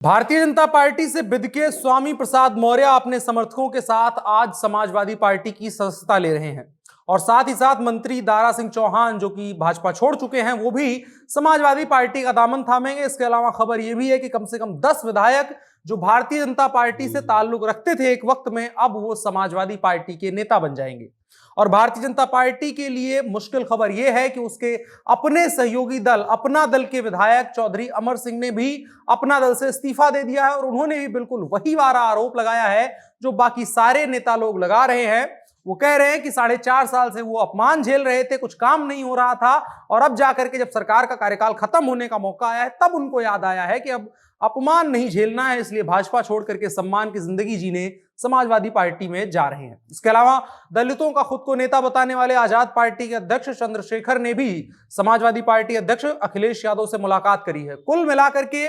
Bharatiya Janata party से बिदके स्वामी प्रसाद मौर्य अपने समर्थकों के साथ आज समाजवादी पार्टी की सदस्यता ले रहे हैं और साथ ही साथ मंत्री दारा सिंह चौहान जो कि भाजपा छोड़ चुके हैं वो भी समाजवादी पार्टी का दामन थामेंगे। इसके अलावा खबर यह भी है कि कम से कम 10 विधायक जो भारतीय जनता पार्टी से ताल्लुक रखते थे एक वक्त में, अब वो समाजवादी पार्टी के नेता बन जाएंगे। और भारतीय जनता पार्टी के लिए मुश्किल खबर यह है कि उसके अपने सहयोगी दल, अपना दल के विधायक चौधरी अमर सिंह ने भी अपना दल से इस्तीफा दे दिया है और उन्होंने भी बिल्कुल वही वाला आरोप लगाया है जो बाकी सारे नेता लोग लगा रहे हैं। वो कह रहे हैं कि 4.5 साल से वो अपमान झेल रहे थे, कुछ काम नहीं हो रहा था और अब जाकर के जब सरकार का कार्यकाल खत्म होने का मौका आया है तब उनको याद आया है कि अब अपमान नहीं झेलना है, इसलिए भाजपा छोड़ करके सम्मान की जिंदगी जीने समाजवादी पार्टी में जा रहे हैं। इसके अलावा दलितों का खुद को नेता बताने वाले आजाद पार्टी के अध्यक्ष चंद्रशेखर ने भी समाजवादी पार्टी अध्यक्ष अखिलेश यादव से मुलाकात करी है। कुल मिलाकर के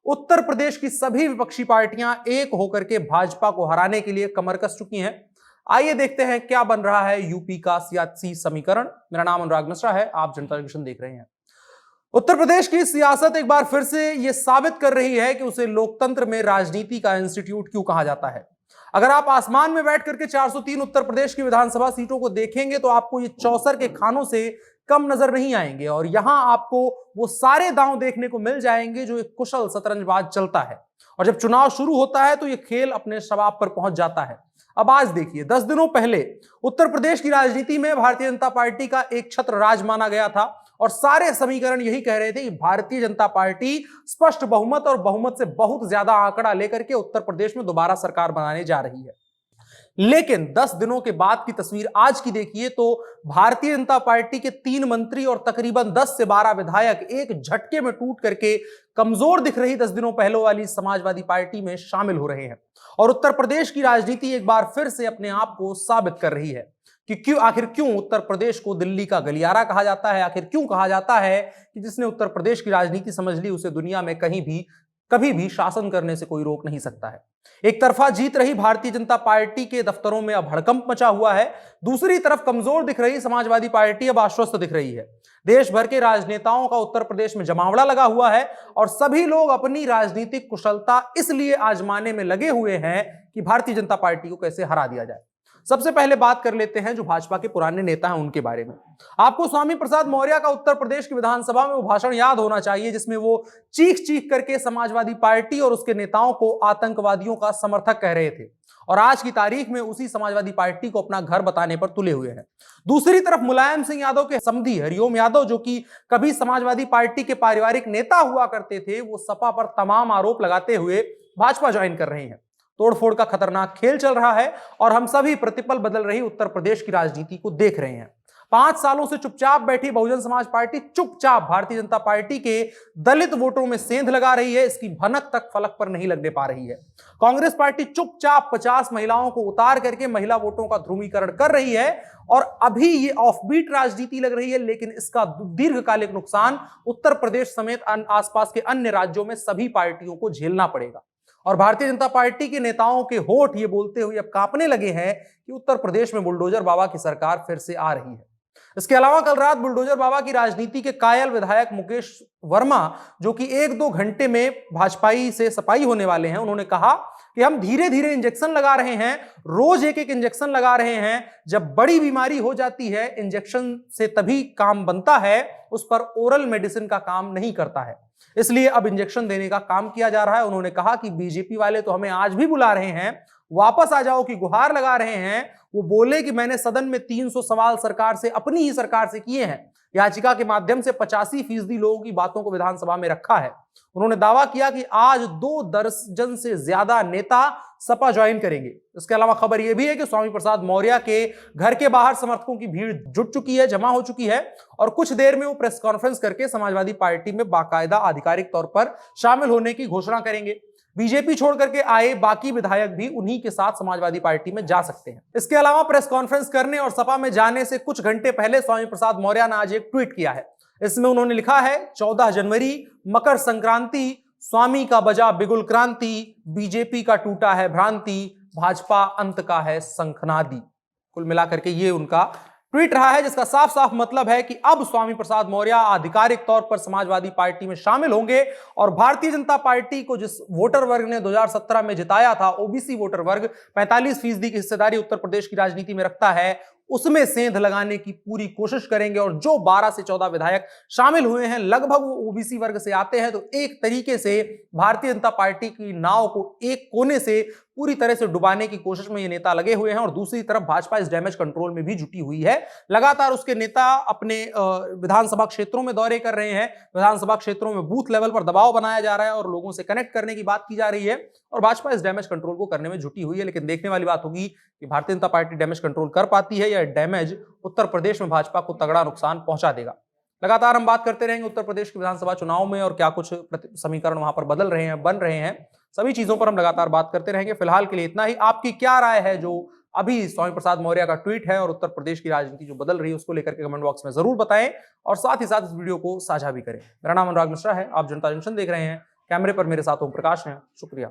उत्तर प्रदेश की सभी विपक्षी पार्टियां एक होकर के भाजपा को हराने के लिए कमर कस चुकी हैं। आइए देखते हैं क्या बन रहा है यूपी का सियासी समीकरण। मेरा नाम अनुराग मिश्रा है, आप जनता टेलीविजन देख रहे हैं। उत्तर प्रदेश की सियासत एक बार फिर से यह साबित कर रही है कि उसे लोकतंत्र में राजनीति का इंस्टीट्यूट क्यों कहा जाता है। अगर आप आसमान में बैठ करके 403 उत्तर प्रदेश की विधानसभा सीटों को देखेंगे तो आपको ये चौसर के खानों से कम नजर नहीं आएंगे और यहां आपको वो सारे दांव देखने को मिल जाएंगे जो एक कुशल शतरंजबाज चलता है। और जब चुनाव शुरू होता है तो ये खेल अपने शबाब पर पहुंच जाता है। अब आज देखिए, 10 दिनों पहले उत्तर प्रदेश की राजनीति में भारतीय जनता पार्टी का एक छत्र राज माना गया था और सारे समीकरण यही कह रहे थे कि भारतीय जनता पार्टी स्पष्ट बहुमत और बहुमत से बहुत ज्यादा आंकड़ा लेकर के उत्तर प्रदेश में दोबारा सरकार बनाने जा रही है। लेकिन 10 दिनों के बाद की तस्वीर आज की देखिए तो भारतीय जनता पार्टी के 3 मंत्री और तकरीबन 10 से 12 विधायक एक झटके में टूट करके कमजोर दिख रही 10 दिनों पहले वाली समाजवादी पार्टी में शामिल हो रहे हैं। और उत्तर प्रदेश की राजनीति एक बार फिर से अपने आप को साबित कर रही है कि आखिर क्यों उत्तर प्रदेश को दिल्ली का गलियारा कहा जाता है। आखिर क्यों कहा जाता है कि जिसने उत्तर प्रदेश की राजनीति समझ ली उसे दुनिया में कहीं भी कभी भी शासन करने से कोई रोक नहीं सकता है। एक तरफा जीत रही भारतीय जनता पार्टी के दफ्तरों में अब हड़कंप मचा हुआ है, दूसरी तरफ कमजोर दिख रही समाजवादी पार्टी अब आश्वस्त दिख रही है। देश भर के राजनेताओं का उत्तर प्रदेश में जमावड़ा लगा हुआ है और सभी लोग अपनी राजनीतिक कुशलता इसलिए आजमाने में लगे हुए हैं कि भारतीय जनता पार्टी को कैसे हरा दिया जाए। सबसे पहले बात कर लेते हैं जो भाजपा के पुराने नेता हैं उनके बारे में। आपको स्वामी प्रसाद मौर्य का उत्तर प्रदेश की विधानसभा में वो भाषण याद होना चाहिए जिसमें वो चीख चीख करके समाजवादी पार्टी और उसके नेताओं को आतंकवादियों का समर्थक कह रहे थे और आज की तारीख में उसी समाजवादी पार्टी को अपना घर बताने पर तुले हुए हैं। दूसरी तरफ मुलायम सिंह यादव के समधी हरिओम यादव जो कि कभी समाजवादी पार्टी के पारिवारिक नेता हुआ करते थे, वो सपा पर तमाम आरोप लगाते हुए भाजपा ज्वाइन कर रहे हैं। तोड़फोड़ का खतरनाक खेल चल रहा है और हम सभी प्रतिपल बदल रही उत्तर प्रदेश की राजनीति को देख रहे हैं। 5 सालों से चुपचाप बैठी बहुजन समाज पार्टी चुपचाप भारतीय जनता पार्टी के दलित वोटों में सेंध लगा रही है, इसकी भनक तक फलक पर नहीं लगने पा रही है। कांग्रेस पार्टी चुपचाप 50 महिलाओं को उतार करके महिला वोटों का ध्रुवीकरण कर रही है और अभी ये ऑफबीट राजनीति लग रही है, लेकिन इसका दीर्घकालिक नुकसान उत्तर प्रदेश समेत आसपास के अन्य राज्यों में सभी पार्टियों को झेलना पड़ेगा। और भारतीय जनता पार्टी के नेताओं के होठ ये बोलते हुए अब कांपने लगे हैं कि उत्तर प्रदेश में बुलडोजर बाबा की सरकार फिर से आ रही है। इसके अलावा कल रात बुलडोजर बाबा की राजनीति के कायल विधायक मुकेश वर्मा जो कि 1-2 घंटे में भाजपाई से सफाई होने वाले हैं, उन्होंने कहा कि हम धीरे धीरे इंजेक्शन लगा रहे हैं, रोज एक एक इंजेक्शन लगा रहे हैं। जब बड़ी बीमारी हो जाती है इंजेक्शन से तभी काम बनता है, उस पर ओरल मेडिसिन का काम नहीं करता है, इसलिए अब इंजेक्शन देने का काम किया जा रहा है। उन्होंने कहा कि बीजेपी वाले तो हमें आज भी बुला रहे हैं, वापस आ जाओ की गुहार लगा रहे हैं। वो बोले कि मैंने सदन में 300 सवाल सरकार से, अपनी ही सरकार से किए हैं, याचिका के माध्यम से 85% लोगों की बातों को विधानसभा में रखा है। उन्होंने दावा किया कि आज 2 दर्जन से ज्यादा नेता सपा ज्वाइन करेंगे। इसके अलावा खबर यह भी है कि स्वामी प्रसाद मौर्य के घर के बाहर समर्थकों की भीड़ जुट चुकी है, जमा हो चुकी है और कुछ देर में वो प्रेस कॉन्फ्रेंस करके समाजवादी पार्टी में बाकायदा आधिकारिक तौर पर शामिल होने की घोषणा करेंगे। बीजेपी छोड़ करके आए बाकी विधायक भी उन्हीं के साथ समाजवादी पार्टी में जा सकते हैं। इसके अलावा प्रेस कॉन्फ्रेंस करने और सपा में जाने से कुछ घंटे पहले स्वामी प्रसाद मौर्य ने आज एक ट्वीट किया है। इसमें उन्होंने लिखा है, 14 जनवरी मकर संक्रांति, स्वामी का बजा बिगुल क्रांति, बीजेपी का टूटा है भ्रांति, भाजपा अंत का है शंखनादी। कुल मिलाकर के ये उनका ट्वीट रहा है जिसका साफ साफ मतलब है कि अब स्वामी प्रसाद मौर्य आधिकारिक तौर पर समाजवादी पार्टी में शामिल होंगे और भारतीय जनता पार्टी को जिस वोटर वर्ग ने 2017 में जिताया था, ओबीसी वोटर वर्ग 45% की हिस्सेदारी उत्तर प्रदेश की राजनीति में रखता है, उसमें सेंध लगाने की पूरी कोशिश करेंगे। और जो 12 से 14 विधायक शामिल हुए हैं लगभग वो ओबीसी वर्ग से आते हैं, तो एक तरीके से भारतीय जनता पार्टी की नाव को एक कोने से पूरी तरह से डुबाने की कोशिश में ये नेता लगे हुए हैं। और दूसरी तरफ भाजपा इस डैमेज कंट्रोल में भी जुटी हुई है। लगातार उसके नेता अपने विधानसभा क्षेत्रों में दौरे कर रहे हैं, विधानसभा क्षेत्रों में बूथ लेवल पर दबाव बनाया जा रहा है और लोगों से कनेक्ट करने की बात की जा रही है और भाजपा इस डैमेज कंट्रोल को करने में जुटी हुई है। लेकिन देखने वाली बात होगी कि Bharatiya Janata party damage control कर पाती है या डैमेज उत्तर प्रदेश में भाजपा को तगड़ा नुकसान पहुंचा देगा। लगातार हम बात करते रहेंगे उत्तर प्रदेश के विधानसभा चुनाव में और क्या कुछ समीकरण वहां पर बदल रहे हैं, बन रहे हैं, सभी चीजों पर हम लगातार बात करते रहेंगे। फिलहाल के लिए इतना ही। आपकी क्या राय है जो अभी स्वामी प्रसाद मौर्य का ट्वीट है और उत्तर प्रदेश की राजनीति जो बदल रही है उसको लेकर के कमेंट बॉक्स में जरूर बताएं और साथ ही साथ इस वीडियो को साझा भी करें। मेरा नाम अनुराग मिश्रा है, आप जनता जंक्शन देख रहे हैं। कैमरे पर मेरे साथ ओम प्रकाश हैं। शुक्रिया।